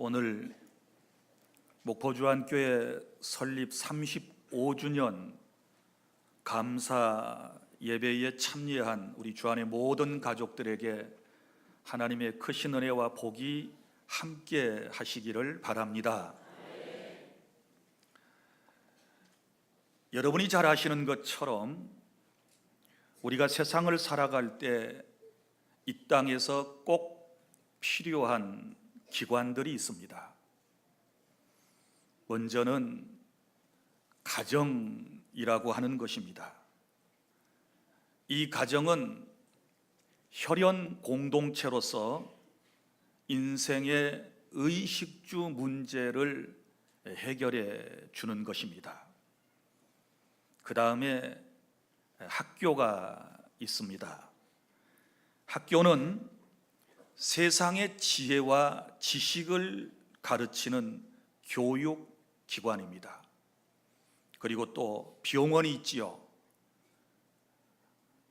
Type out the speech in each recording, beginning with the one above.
오늘 목포주안교회 설립 35주년 감사 예배에 참여한 우리 주안의 모든 가족들에게 하나님의 크신 은혜와 복이 함께 하시기를 바랍니다. 여러분이 잘 아시는 것처럼 우리가 세상을 살아갈 때 이 땅에서 꼭 필요한 기관들이 있습니다. 먼저는 가정이라고 하는 것입니다. 이 가정은 혈연 공동체로서 인생의 의식주 문제를 해결해 주는 것입니다. 그 다음에 학교가 있습니다. 학교는 세상의 지혜와 지식을 가르치는 교육기관입니다. 그리고 또 병원이 있지요.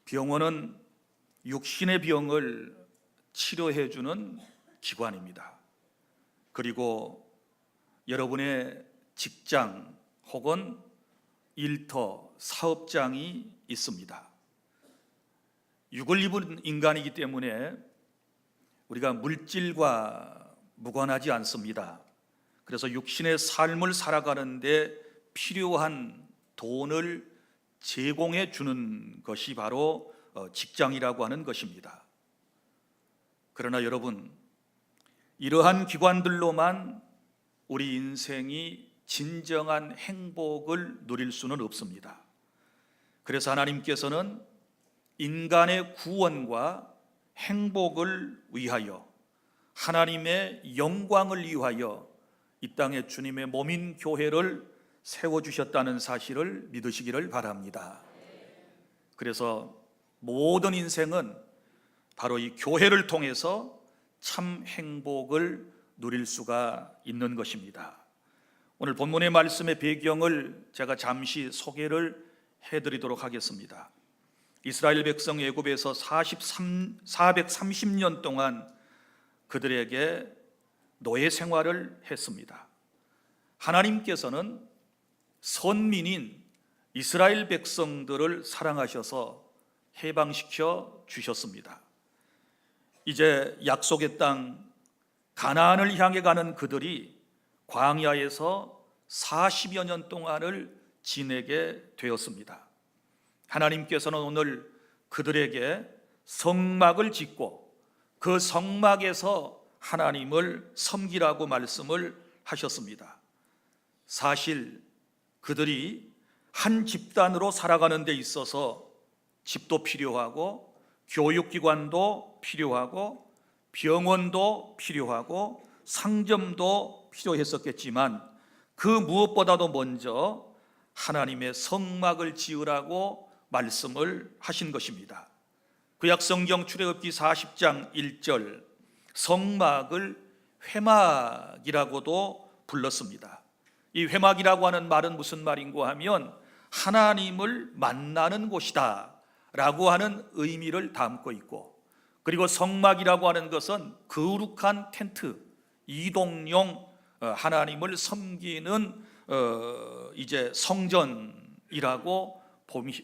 병원은 육신의 병을 치료해 주는 기관입니다. 그리고 여러분의 직장 혹은 일터, 사업장이 있습니다. 육을 입은 인간이기 때문에 우리가 물질과 무관하지 않습니다. 그래서 육신의 삶을 살아가는데 필요한 돈을 제공해 주는 것이 바로 직장이라고 하는 것입니다. 그러나 여러분, 이러한 기관들로만 우리 인생이 진정한 행복을 누릴 수는 없습니다. 그래서 하나님께서는 인간의 구원과 행복을 위하여, 하나님의 영광을 위하여 이 땅에 주님의 몸인 교회를 세워주셨다는 사실을 믿으시기를 바랍니다. 그래서 모든 인생은 바로 이 교회를 통해서 참 행복을 누릴 수가 있는 것입니다. 오늘 본문의 말씀의 배경을 제가 잠시 소개를 해드리도록 하겠습니다. 이스라엘 백성 애굽에서 430년 동안 그들에게 노예 생활을 했습니다. 하나님께서는 선민인 이스라엘 백성들을 사랑하셔서 해방시켜 주셨습니다. 이제 약속의 땅 가나안을 향해 가는 그들이 광야에서 40여 년 동안을 지내게 되었습니다. 하나님께서는 오늘 그들에게 성막을 짓고 그 성막에서 하나님을 섬기라고 말씀을 하셨습니다. 사실 그들이 한 집단으로 살아가는 데 있어서 집도 필요하고 교육기관도 필요하고 병원도 필요하고 상점도 필요했었겠지만 그 무엇보다도 먼저 하나님의 성막을 지으라고 말씀을 하신 것입니다. 구약 성경 출애굽기 40장 1절, 성막을 회막이라고도 불렀습니다. 이 회막이라고 하는 말은 무슨 말인고 하면 하나님을 만나는 곳이다 라고 하는 의미를 담고 있고, 그리고 성막이라고 하는 것은 거룩한 텐트, 이동용 하나님을 섬기는 이제 성전이라고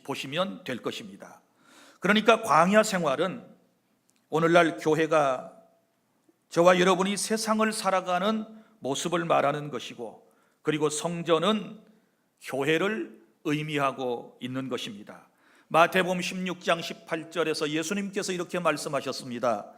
보시면 될 것입니다. 그러니까 광야 생활은 오늘날 교회가 저와 여러분이 세상을 살아가는 모습을 말하는 것이고, 그리고 성전은 교회를 의미하고 있는 것입니다. 마태복음 16장 18절에서 예수님께서 이렇게 말씀하셨습니다.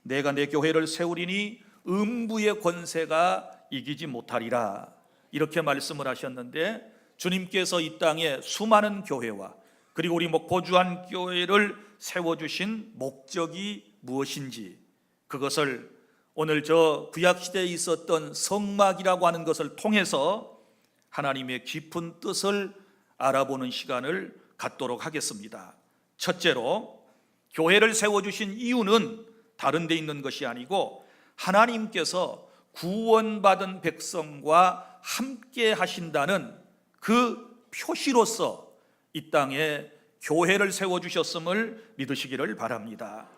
내가 내 교회를 세우리니 음부의 권세가 이기지 못하리라, 이렇게 말씀을 하셨는데, 주님께서 이 땅에 수많은 교회와 그리고 우리 목포주안교회를 세워주신 목적이 무엇인지, 그것을 오늘 저 구약시대에 있었던 성막이라고 하는 것을 통해서 하나님의 깊은 뜻을 알아보는 시간을 갖도록 하겠습니다. 첫째로, 교회를 세워주신 이유는 다른 데 있는 것이 아니고 하나님께서 구원받은 백성과 함께 하신다는 그 표시로서 이 땅에 교회를 세워주셨음을 믿으시기를 바랍니다.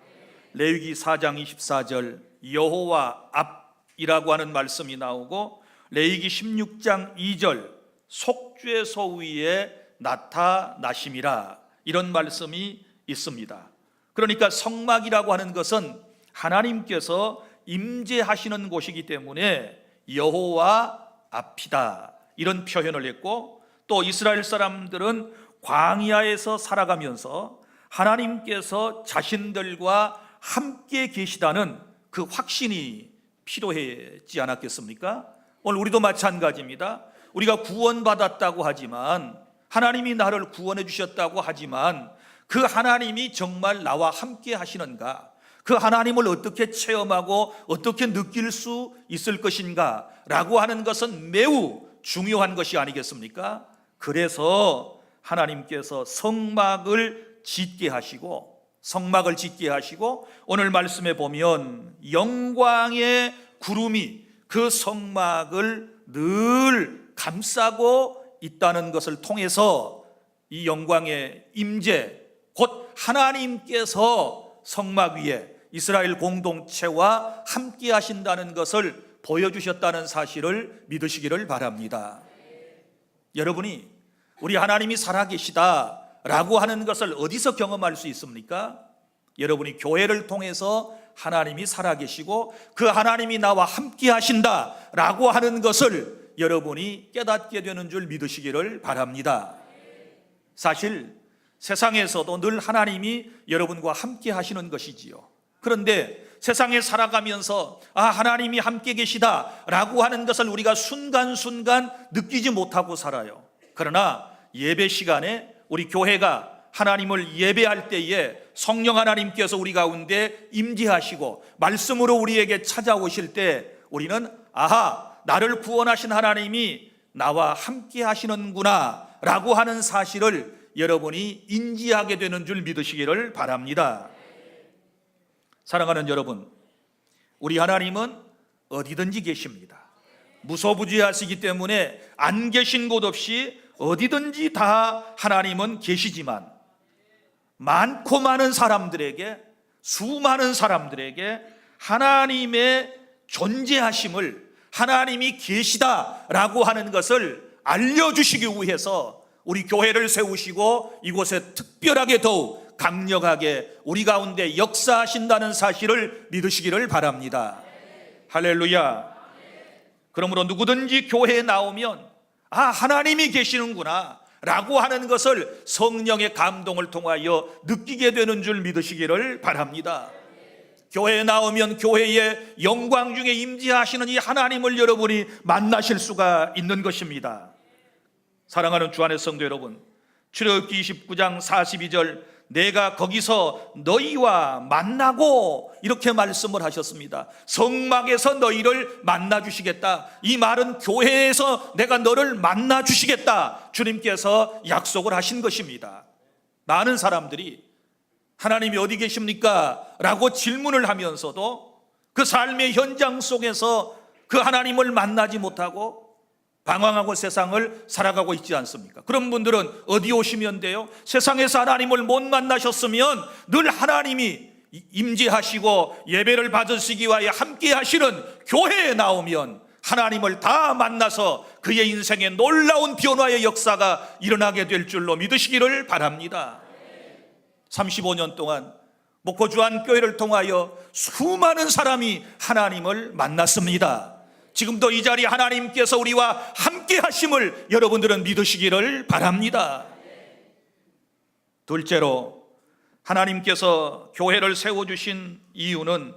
레위기 4장 24절, 여호와 앞 이라고 하는 말씀이 나오고, 레위기 16장 2절 속죄소 위에 나타나심이라, 이런 말씀이 있습니다. 그러니까 성막이라고 하는 것은 하나님께서 임재하시는 곳이기 때문에 여호와 앞이다, 이런 표현을 했고, 또 이스라엘 사람들은 광야에서 살아가면서 하나님께서 자신들과 함께 계시다는 그 확신이 필요했지 않았겠습니까? 오늘 우리도 마찬가지입니다. 우리가 구원받았다고 하지만, 하나님이 나를 구원해 주셨다고 하지만, 그 하나님이 정말 나와 함께 하시는가, 그 하나님을 어떻게 체험하고 어떻게 느낄 수 있을 것인가 라고 하는 것은 매우 중요한 것이 아니겠습니까? 그래서 하나님께서 성막을 짓게 하시고, 오늘 말씀에 보면 영광의 구름이 그 성막을 늘 감싸고 있다는 것을 통해서 이 영광의 임재, 곧 하나님께서 성막 위에 이스라엘 공동체와 함께 하신다는 것을 보여주셨다는 사실을 믿으시기를 바랍니다. 여러분이 우리 하나님이 살아계시다 라고 하는 것을 어디서 경험할 수 있습니까? 여러분이 교회를 통해서 하나님이 살아계시고 그 하나님이 나와 함께 하신다 라고 하는 것을 여러분이 깨닫게 되는 줄 믿으시기를 바랍니다. 사실 세상에서도 늘 하나님이 여러분과 함께 하시는 것이지요. 그런데 세상에 살아가면서 하나님이 함께 계시다 라고 하는 것을 우리가 순간순간 느끼지 못하고 살아요. 그러나 예배 시간에 우리 교회가 하나님을 예배할 때에 성령 하나님께서 우리 가운데 임재하시고 말씀으로 우리에게 찾아오실 때 우리는 나를 구원하신 하나님이 나와 함께 하시는구나 라고 하는 사실을 여러분이 인지하게 되는 줄 믿으시기를 바랍니다. 사랑하는 여러분, 우리 하나님은 어디든지 계십니다. 무소부지하시기 때문에 안 계신 곳 없이 어디든지 다 하나님은 계시지만, 많고 많은 사람들에게, 수많은 사람들에게 하나님의 존재하심을, 하나님이 계시다라고 하는 것을 알려주시기 위해서 우리 교회를 세우시고 이곳에 특별하게 더욱 강력하게 우리 가운데 역사하신다는 사실을 믿으시기를 바랍니다. 할렐루야. 그러므로 누구든지 교회에 나오면 하나님이 계시는구나 라고 하는 것을 성령의 감동을 통하여 느끼게 되는 줄 믿으시기를 바랍니다. 교회에 나오면 교회의 영광 중에 임재하시는 이 하나님을 여러분이 만나실 수가 있는 것입니다. 사랑하는 주 안의 성도 여러분, 출애굽기 29장 42절 내가 거기서 너희와 만나고 이렇게 말씀을 하셨습니다. 성막에서 너희를 만나 주시겠다. 이 말은 교회에서 내가 너를 만나 주시겠다 주님께서 약속을 하신 것입니다. 많은 사람들이 하나님이 어디 계십니까? 라고 질문을 하면서도 그 삶의 현장 속에서 그 하나님을 만나지 못하고 방황하고 세상을 살아가고 있지 않습니까? 그런 분들은 어디 오시면 돼요? 세상에서 하나님을 못 만나셨으면 늘 하나님이 임재하시고 예배를 받으시기 위하여 함께 하시는 교회에 나오면 하나님을 다 만나서 그의 인생에 놀라운 변화의 역사가 일어나게 될 줄로 믿으시기를 바랍니다. 35년 동안 목포주안교회를 통하여 수많은 사람이 하나님을 만났습니다. 지금도 이 자리에 하나님께서 우리와 함께 하심을 여러분들은 믿으시기를 바랍니다. 둘째로, 하나님께서 교회를 세워주신 이유는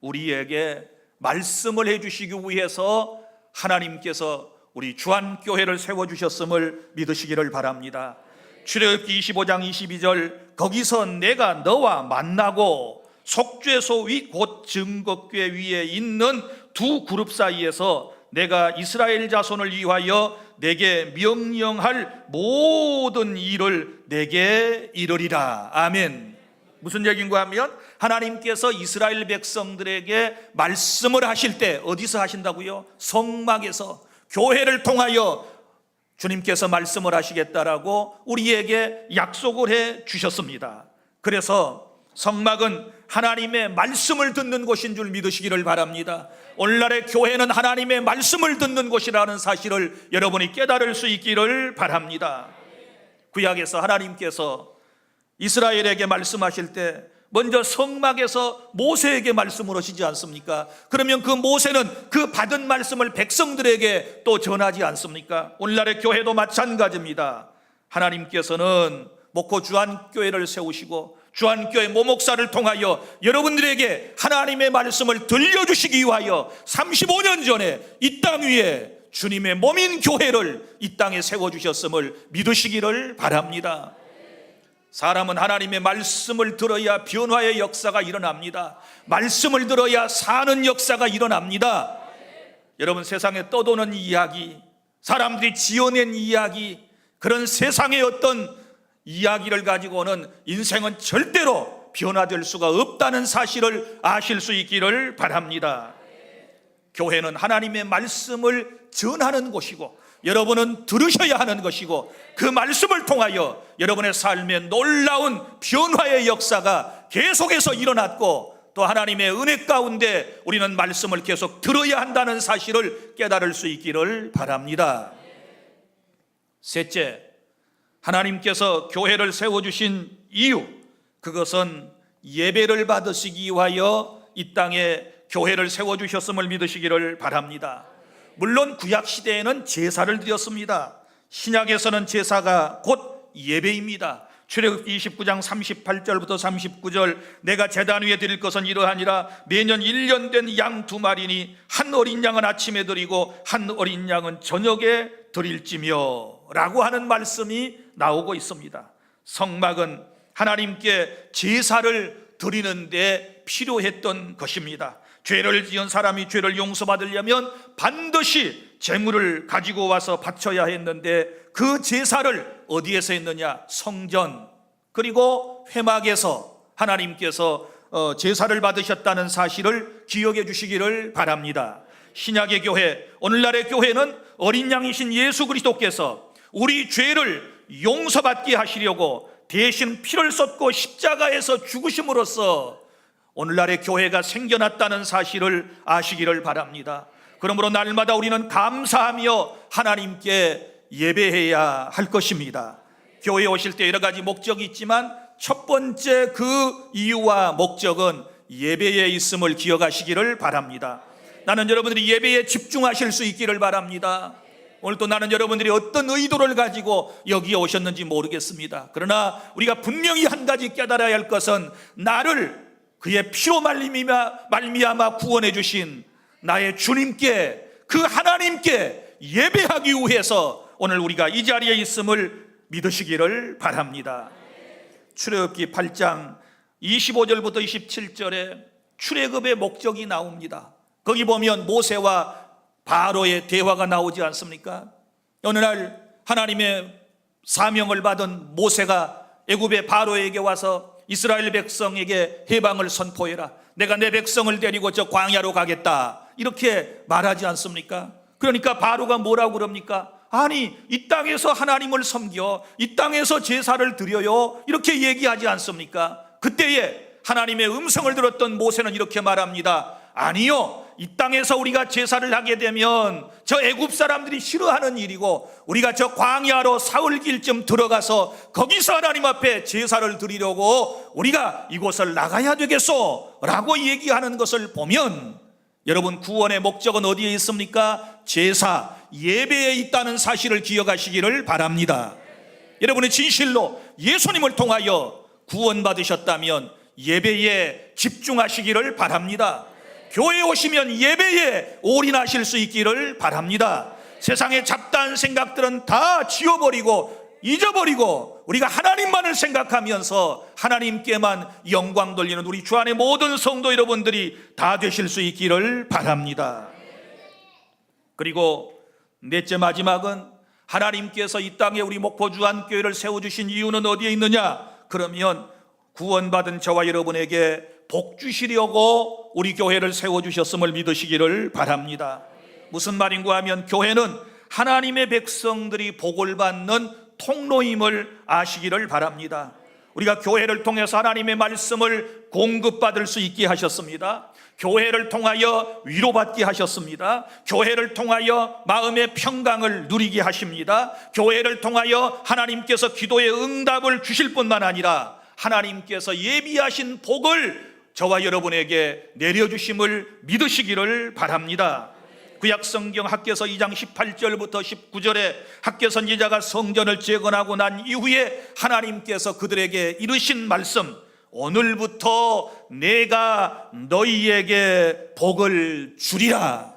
우리에게 말씀을 해주시기 위해서 하나님께서 우리 주안교회를 세워주셨음을 믿으시기를 바랍니다. 출애굽기 25장 22절 거기서 내가 너와 만나고 속죄소 위 곧 증거궤 위에 있는 두 그룹 사이에서 내가 이스라엘 자손을 위하여 내게 명령할 모든 일을 내게 이르리라. 아멘. 무슨 얘기인가 하면 하나님께서 이스라엘 백성들에게 말씀을 하실 때 어디서 하신다고요? 성막에서, 교회를 통하여 주님께서 말씀을 하시겠다라고 우리에게 약속을 해 주셨습니다. 그래서 성막은 하나님의 말씀을 듣는 곳인 줄 믿으시기를 바랍니다. 오늘날의 교회는 하나님의 말씀을 듣는 곳이라는 사실을 여러분이 깨달을 수 있기를 바랍니다. 구약에서 하나님께서 이스라엘에게 말씀하실 때 먼저 성막에서 모세에게 말씀을 하시지 않습니까? 그러면 그 모세는 그 받은 말씀을 백성들에게 또 전하지 않습니까? 오늘날의 교회도 마찬가지입니다. 하나님께서는 목포 주안교회를 세우시고 주안교회 모목사를 통하여 여러분들에게 하나님의 말씀을 들려주시기 위하여 35년 전에 이 땅 위에 주님의 몸인 교회를 이 땅에 세워주셨음을 믿으시기를 바랍니다. 사람은 하나님의 말씀을 들어야 변화의 역사가 일어납니다. 말씀을 들어야 사는 역사가 일어납니다. 여러분, 세상에 떠도는 이야기, 사람들이 지어낸 이야기, 그런 세상의 어떤 이야기를 가지고는 인생은 절대로 변화될 수가 없다는 사실을 아실 수 있기를 바랍니다. 교회는 하나님의 말씀을 전하는 곳이고 여러분은 들으셔야 하는 것이고 그 말씀을 통하여 여러분의 삶에 놀라운 변화의 역사가 계속해서 일어났고 또 하나님의 은혜 가운데 우리는 말씀을 계속 들어야 한다는 사실을 깨달을 수 있기를 바랍니다. 셋째, 하나님께서 교회를 세워주신 이유, 그것은 예배를 받으시기 위하여 이 땅에 교회를 세워주셨음을 믿으시기를 바랍니다. 물론 구약시대에는 제사를 드렸습니다. 신약에서는 제사가 곧 예배입니다. 출애굽기 29장 38절부터 39절, 내가 제단 위에 드릴 것은 이러하니라. 매년 1년 된 양 2마리니 한 어린 양은 아침에 드리고 한 어린 양은 저녁에 드릴지며 라고 하는 말씀이 나오고 있습니다. 성막은 하나님께 제사를 드리는데 필요했던 것입니다. 죄를 지은 사람이 죄를 용서받으려면 반드시 제물을 가지고 와서 바쳐야 했는데 그 제사를 어디에서 했느냐? 성전, 그리고 회막에서 하나님께서 제사를 받으셨다는 사실을 기억해 주시기를 바랍니다. 신약의 교회, 오늘날의 교회는 어린 양이신 예수 그리스도께서 우리 죄를 용서받게 하시려고 대신 피를 쏟고 십자가에서 죽으심으로써 오늘날의 교회가 생겨났다는 사실을 아시기를 바랍니다. 그러므로 날마다 우리는 감사하며 하나님께 예배해야 할 것입니다. 교회에 오실 때 여러 가지 목적이 있지만 첫 번째 그 이유와 목적은 예배에 있음을 기억하시기를 바랍니다. 나는 여러분들이 예배에 집중하실 수 있기를 바랍니다. 오늘 또 나는 여러분들이 어떤 의도를 가지고 여기에 오셨는지 모르겠습니다. 그러나 우리가 분명히 한 가지 깨달아야 할 것은 나를 그의 피로 말미암아 구원해 주신 나의 주님께, 그 하나님께 예배하기 위해서 오늘 우리가 이 자리에 있음을 믿으시기를 바랍니다. 출애굽기 8장 25절부터 27절에 출애굽의 목적이 나옵니다. 거기 보면 모세와 바로의 대화가 나오지 않습니까? 어느 날 하나님의 사명을 받은 모세가 애굽의 바로에게 와서 이스라엘 백성에게 해방을 선포해라. 내가 내 백성을 데리고 저 광야로 가겠다. 이렇게 말하지 않습니까? 그러니까 바로가 뭐라고 그럽니까? 아니, 이 땅에서 하나님을 섬겨, 이 땅에서 제사를 드려요, 이렇게 얘기하지 않습니까? 그때에 하나님의 음성을 들었던 모세는 이렇게 말합니다. 아니요, 이 땅에서 우리가 제사를 하게 되면 저 애굽 사람들이 싫어하는 일이고 우리가 저 광야로 사흘길쯤 들어가서 거기서 하나님 앞에 제사를 드리려고 우리가 이곳을 나가야 되겠소 라고 얘기하는 것을 보면 여러분, 구원의 목적은 어디에 있습니까? 제사, 예배에 있다는 사실을 기억하시기를 바랍니다. 여러분이 진실로 예수님을 통하여 구원받으셨다면 예배에 집중하시기를 바랍니다. 교회에 오시면 예배에 올인하실 수 있기를 바랍니다. 세상의 잡다한 생각들은 다 지워버리고 잊어버리고 우리가 하나님만을 생각하면서 하나님께만 영광 돌리는 우리 주 안의 모든 성도 여러분들이 다 되실 수 있기를 바랍니다. 그리고 넷째, 마지막은 하나님께서 이 땅에 우리 목포 주안교회를 세워주신 이유는 어디에 있느냐? 그러면 구원받은 저와 여러분에게 복 주시려고 우리 교회를 세워주셨음을 믿으시기를 바랍니다. 무슨 말인가 하면 교회는 하나님의 백성들이 복을 받는 통로임을 아시기를 바랍니다. 우리가 교회를 통해서 하나님의 말씀을 공급받을 수 있게 하셨습니다. 교회를 통하여 위로받게 하셨습니다. 교회를 통하여 마음의 평강을 누리게 하십니다. 교회를 통하여 하나님께서 기도의 응답을 주실 뿐만 아니라 하나님께서 예비하신 복을 저와 여러분에게 내려주심을 믿으시기를 바랍니다. 구약성경 학개서 2장 18절부터 19절에 학개 선지자가 성전을 재건하고 난 이후에 하나님께서 그들에게 이르신 말씀, 오늘부터 내가 너희에게 복을 주리라.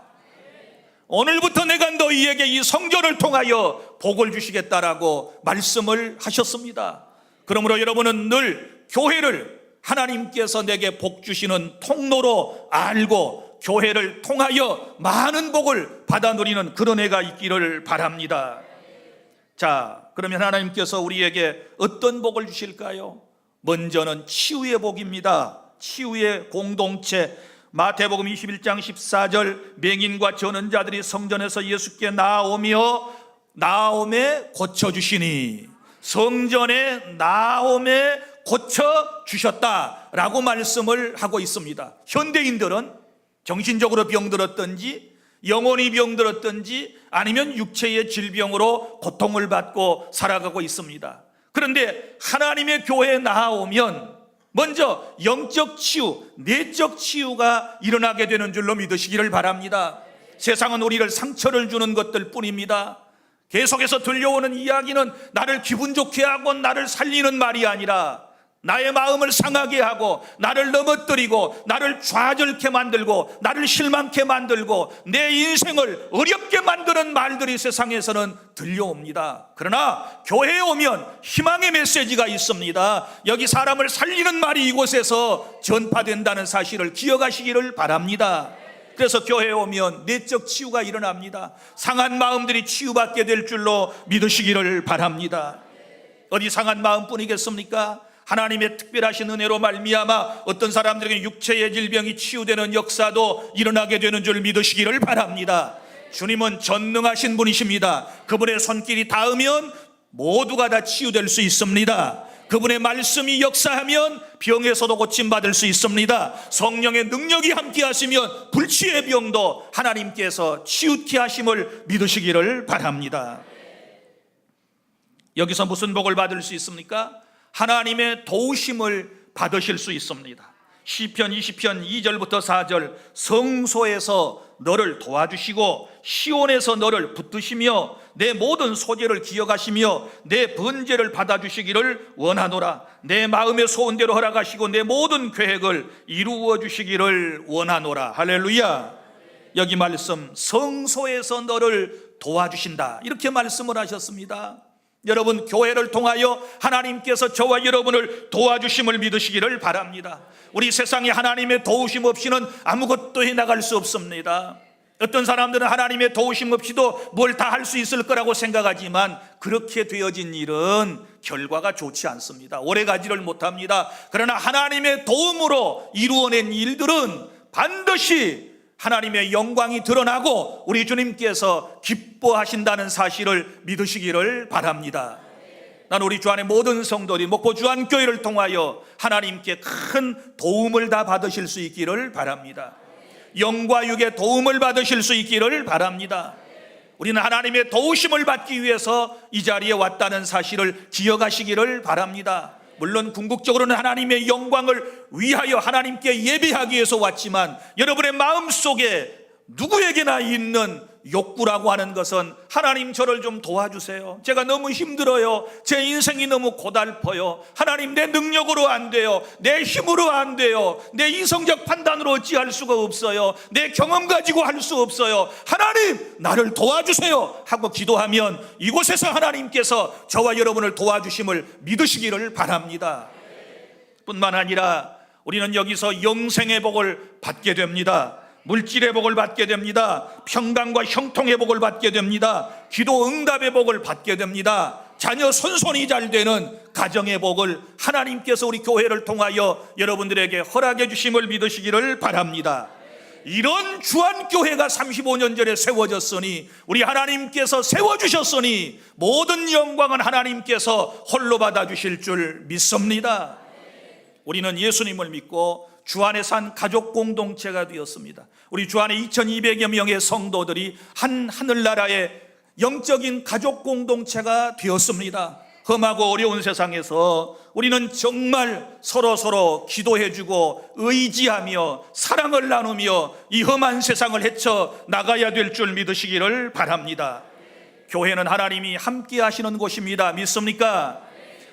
오늘부터 내가 너희에게 이 성전을 통하여 복을 주시겠다라고 말씀을 하셨습니다. 그러므로 여러분은 늘 교회를 하나님께서 내게 복 주시는 통로로 알고 교회를 통하여 많은 복을 받아 누리는 그런 해가 있기를 바랍니다. 자, 그러면 하나님께서 우리에게 어떤 복을 주실까요? 먼저는 치유의 복입니다. 치유의 공동체. 마태복음 21장 14절, 맹인과 저는 자들이 성전에서 예수께 나옴에 고쳐주시니, 성전에 나옴에 고쳐주셨다라고 말씀을 하고 있습니다. 현대인들은 정신적으로 병들었든지 영혼이 병들었든지 아니면 육체의 질병으로 고통을 받고 살아가고 있습니다. 그런데 하나님의 교회에 나아오면 먼저 영적 치유, 내적 치유가 일어나게 되는 줄로 믿으시기를 바랍니다. 세상은 우리를 상처를 주는 것들 뿐입니다. 계속해서 들려오는 이야기는 나를 기분 좋게 하고 나를 살리는 말이 아니라 나의 마음을 상하게 하고 나를 넘어뜨리고 나를 좌절케 만들고 나를 실망케 만들고 내 인생을 어렵게 만드는 말들이 세상에서는 들려옵니다. 그러나 교회에 오면 희망의 메시지가 있습니다. 여기 사람을 살리는 말이 이곳에서 전파된다는 사실을 기억하시기를 바랍니다. 그래서 교회에 오면 내적 치유가 일어납니다. 상한 마음들이 치유받게 될 줄로 믿으시기를 바랍니다. 어디 상한 마음뿐이겠습니까? 하나님의 특별하신 은혜로 말미암아 어떤 사람들에게 육체의 질병이 치유되는 역사도 일어나게 되는 줄 믿으시기를 바랍니다. 주님은 전능하신 분이십니다. 그분의 손길이 닿으면 모두가 다 치유될 수 있습니다. 그분의 말씀이 역사하면 병에서도 고침받을 수 있습니다. 성령의 능력이 함께 하시면 불치의 병도 하나님께서 치유케 하심을 믿으시기를 바랍니다. 여기서 무슨 복을 받을 수 있습니까? 하나님의 도우심을 받으실 수 있습니다. 시편 20편 2절부터 4절, 성소에서 너를 도와주시고 시온에서 너를 붙드시며 내 모든 소재를 기억하시며 내 번제를 받아주시기를 원하노라. 내 마음의 소원대로 허락하시고 내 모든 계획을 이루어 주시기를 원하노라. 할렐루야. 여기 말씀, 성소에서 너를 도와주신다, 이렇게 말씀을 하셨습니다. 여러분, 교회를 통하여 하나님께서 저와 여러분을 도와주심을 믿으시기를 바랍니다. 우리 세상에 하나님의 도우심 없이는 아무것도 해나갈 수 없습니다. 어떤 사람들은 하나님의 도우심 없이도 뭘 다 할 수 있을 거라고 생각하지만 그렇게 되어진 일은 결과가 좋지 않습니다. 오래가지를 못합니다. 그러나 하나님의 도움으로 이루어낸 일들은 반드시 하나님의 영광이 드러나고 우리 주님께서 기뻐하신다는 사실을 믿으시기를 바랍니다. 나는 우리 주 안의 모든 성도들이 목포 주안교회를 통하여 하나님께 큰 도움을 다 받으실 수 있기를 바랍니다. 영과 육의 도움을 받으실 수 있기를 바랍니다. 우리는 하나님의 도우심을 받기 위해서 이 자리에 왔다는 사실을 기억하시기를 바랍니다. 물론 궁극적으로는 하나님의 영광을 위하여 하나님께 예배하기 위해서 왔지만 여러분의 마음속에 누구에게나 있는 욕구라고 하는 것은 하나님 저를 좀 도와주세요. 제가 너무 힘들어요. 제 인생이 너무 고달퍼요. 하나님 내 능력으로 안 돼요. 내 힘으로 안 돼요. 내 이성적 판단으로 어찌할 수가 없어요. 내 경험 가지고 할 수 없어요. 하나님 나를 도와주세요 하고 기도하면 이곳에서 하나님께서 저와 여러분을 도와주심을 믿으시기를 바랍니다. 뿐만 아니라 우리는 여기서 영생의 복을 받게 됩니다. 물질의 복을 받게 됩니다. 평강과 형통의 복을 받게 됩니다. 기도 응답의 복을 받게 됩니다. 자녀 손손이 잘 되는 가정의 복을 하나님께서 우리 교회를 통하여 여러분들에게 허락해 주심을 믿으시기를 바랍니다. 이런 주안교회가 35년 전에 세워졌으니, 우리 하나님께서 세워주셨으니 모든 영광은 하나님께서 홀로 받아주실 줄 믿습니다. 우리는 예수님을 믿고 주 안에 산 가족 공동체가 되었습니다. 우리 주 안에 2200여 명의 성도들이 한 하늘나라의 영적인 가족 공동체가 되었습니다. 험하고 어려운 세상에서 우리는 정말 서로 기도해주고 의지하며 사랑을 나누며 이 험한 세상을 헤쳐 나가야 될 줄 믿으시기를 바랍니다. 교회는 하나님이 함께 하시는 곳입니다. 믿습니까?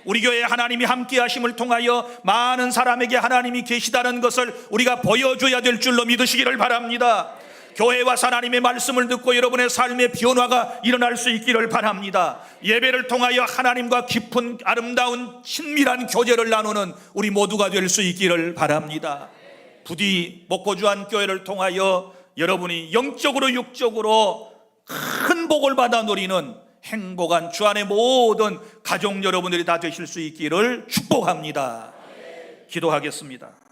우리 교회에 하나님이 함께 하심을 통하여 많은 사람에게 하나님이 계시다는 것을 우리가 보여줘야 될 줄로 믿으시기를 바랍니다. 교회와 하나님의 말씀을 듣고 여러분의 삶의 변화가 일어날 수 있기를 바랍니다. 예배를 통하여 하나님과 깊은 아름다운 친밀한 교제를 나누는 우리 모두가 될 수 있기를 바랍니다. 부디 목고주안교회를 통하여 여러분이 영적으로 육적으로 큰 복을 받아 누리는 행복한 주 안의 모든 가족 여러분들이 다 되실 수 있기를 축복합니다. 기도하겠습니다.